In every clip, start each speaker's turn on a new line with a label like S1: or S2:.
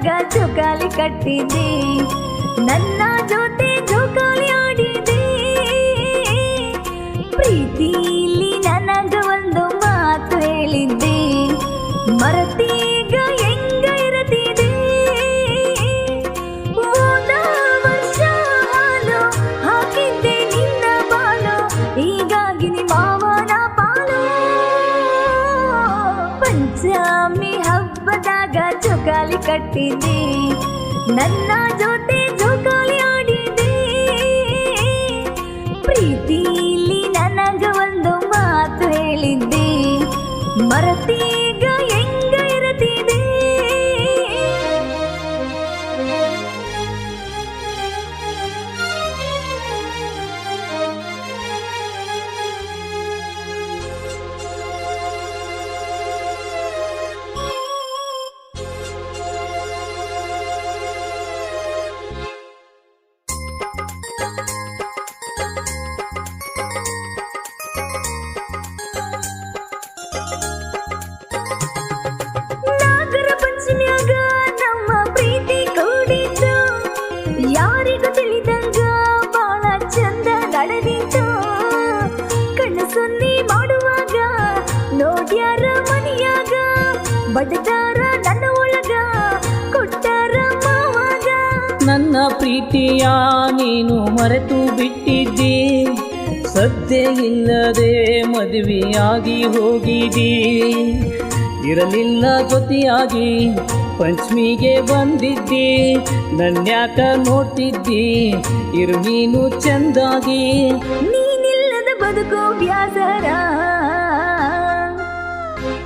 S1: ಹಬ್ಬದಾಗ ಜೋಕಾಲಿ ಕಟ್ಟಿದ್ದೆ, ನನ್ನ ಜೊತೆ ಜೋಕಾಲಿ ಆಡಿದೆ. ಪ್ರೀತಿಲಿ ನನಗ ಒಂದು ಮಾತು ಹೇಳಿದ್ದೆ, ಮರತೀಗ ಹೆಂಗ ಇರತಿದೆ. ಹೋದ ವರ್ಷ ಹಾಲು ಹಾಕಿದ್ದೆ ನಿನ್ನ ಬಾಲು, ಹೀಗಾಗಿ ಮಾವನ ಪಾಲು. ಪಂಚಮಿ ಹಬ್ಬದಾಗ ಜೋಕಾಲಿ ಕಟ್ಟಿದ್ದೆ, ನನ್ನ ಜೊತೆ ಜೋಕಾಲಿ ಆಡಿದೆ. ಪ್ರೀತಿಲಿ ನನಗ ಒಂದು ಮಾತು ಹೇಳಿದ್ದೆ, ಮರತೀಗ ಹೆಂಗ ಇರತಿದೆ. ನಾಗರ ಪಂಚಮಿಯಾಗ ನಮ್ಮ ಪ್ರೀತಿ ಕೂಡಿತು, ಯಾರಿಗೂ ತಿಳಿದಂಗ ಬಾಳ ಚಂದ ನಡೆದಿತ್ತು. ಕಣ್ಣು ಸೊನ್ನೆ ಮಾಡುವಾಗ ನೋಡ್ಯಾರ ಮನಿಯಾಗ, ಬಡದಾರ ನನ್ನ ಒಳಗ ಕೊಟ್ಟಾರ ಮಾವಾಗ.
S2: ನನ್ನ ಪ್ರೀತಿಯ ನೀನು ಮರೆತು ಬಿಟ್ಟಿದ್ದಿ, ಸದ್ಯ ಇಲ್ಲದೆ ಮದುವೆಯಾಗಿ ಹೋಗಿದಿ. ಇರಲಿಲ್ಲ ಜೊತೆಯಾಗಿ ಪಂಚಮಿಗೆ ಬಂದಿದ್ದಿ, ನನ್ಯಾಕ ನೋಡ್ತಿದ್ದಿ ಇರು ನೀನು ಚಂದಾಗಿ.
S1: ನೀನಿಲ್ಲದ ಬದುಕೋ ಬ್ಯಾಸರ,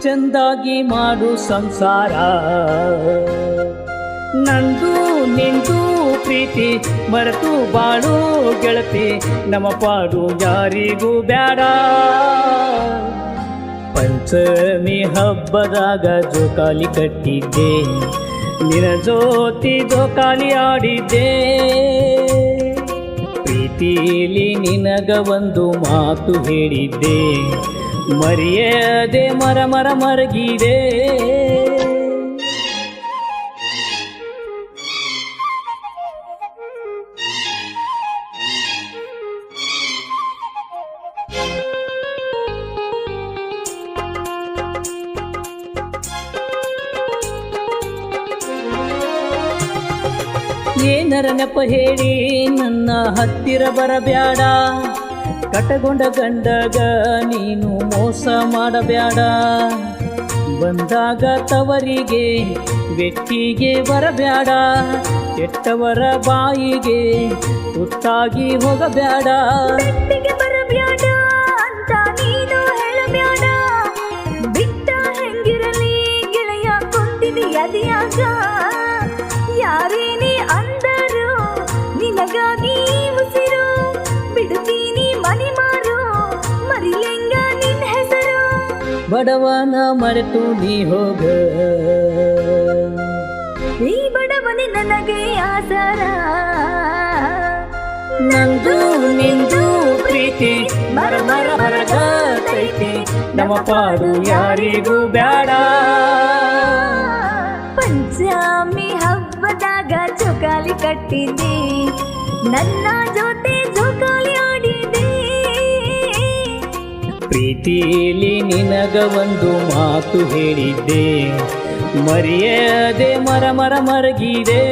S2: ಚಂದಾಗಿ ಮಾಡು ಸಂಸಾರ. ನಂದು ನಿಂದು ಪ್ರೀತಿ ಮರೆತು ಬಾಳು ಗೆಳತಿ, ನಮ್ಮ ಪಾಡು ಯಾರಿಗೂ ಬ್ಯಾಡ. ಪಂಚಮಿ ಹಬ್ಬದಾಗ ಜೋಕಾಲಿ ಕಟ್ಟಿದ್ದೆ, ನಿನ್ನ ಜೊತೆ ಜೋಕಾಲಿ ಆಡಿದ್ದೆ. ಪ್ರೀತಿಲಿ ನಿನಗ ಒಂದು ಮಾತು ಹೇಳಿದ್ದೆ, ಮರೆಯದೆ ಮರಗಿದೆ. ಏನರ ನೆಪ ಹೇಳಿ ನನ್ನ ಹತ್ತಿರ ಬರಬ್ಯಾಡ, ಕಟಗೊಂಡ ಗಂಡಗ ನೀನು ಮೋಸ ಮಾಡಬ್ಯಾಡ. ಬಂದಾಗ ತವರಿಗೆ ಬೆಟ್ಟಿಗೆ ಬರಬ್ಯಾಡ, ಕೆಟ್ಟವರ ಬಾಯಿಗೆ ತುತ್ತಾಗಿ ಹೋಗಬ್ಯಾಡ.
S1: ಬೆಟ್ಟಿಗೆ ಬರಬ್ಯಾಡ ಅಂತ ನೀನು ಹೇಳಬ್ಯಾಡ, ಬಿಟ್ಟ ಹೆಂಗಿರಲಿ ಗೆಳೆಯ ಕೊಂದಿದಿ ಅದಿಯಾಗ. ಯಾರೇನೇ ಅಂದರು ನಿನಗಾಗಿ ಉಸಿರು, ಬಿಡುತ್ತೀನಿ ಮನೆ ಮಾರು ಮರಿಲೆಂಗ ನಿನ್ನ ಹೆಸರು.
S2: ಬಡವನ ಮರೆತು ನೀ ಹೋಗ,
S1: ಈ ಬಡವನೇ ನನಗೆ ಆಸರ.
S2: ನಂದು ನಿಂದು ಪ್ರೀತಿ ಮರಗತೈತಿ, ನಮ್ಮ ಪಾಡು ಯಾರಿಗೂ ಬ್ಯಾಡ.
S1: ಪಂಚಮಿ ಹಬ್ಬದಾಗ ಜೋಕಾಲಿ ಕಟ್ಟಿದ್ದೆ, ನನ್ನ ಜೊತೆ ಜೋಕಾಲಿ ಆಡಿದೆ.
S2: ಪ್ರೀತಿಲಿ ನಿನಗ ಒಂದು ಮಾತು ಹೇಳಿದ್ದೆ, ಮರೆಯದೆ ಮರಗಿದೆ.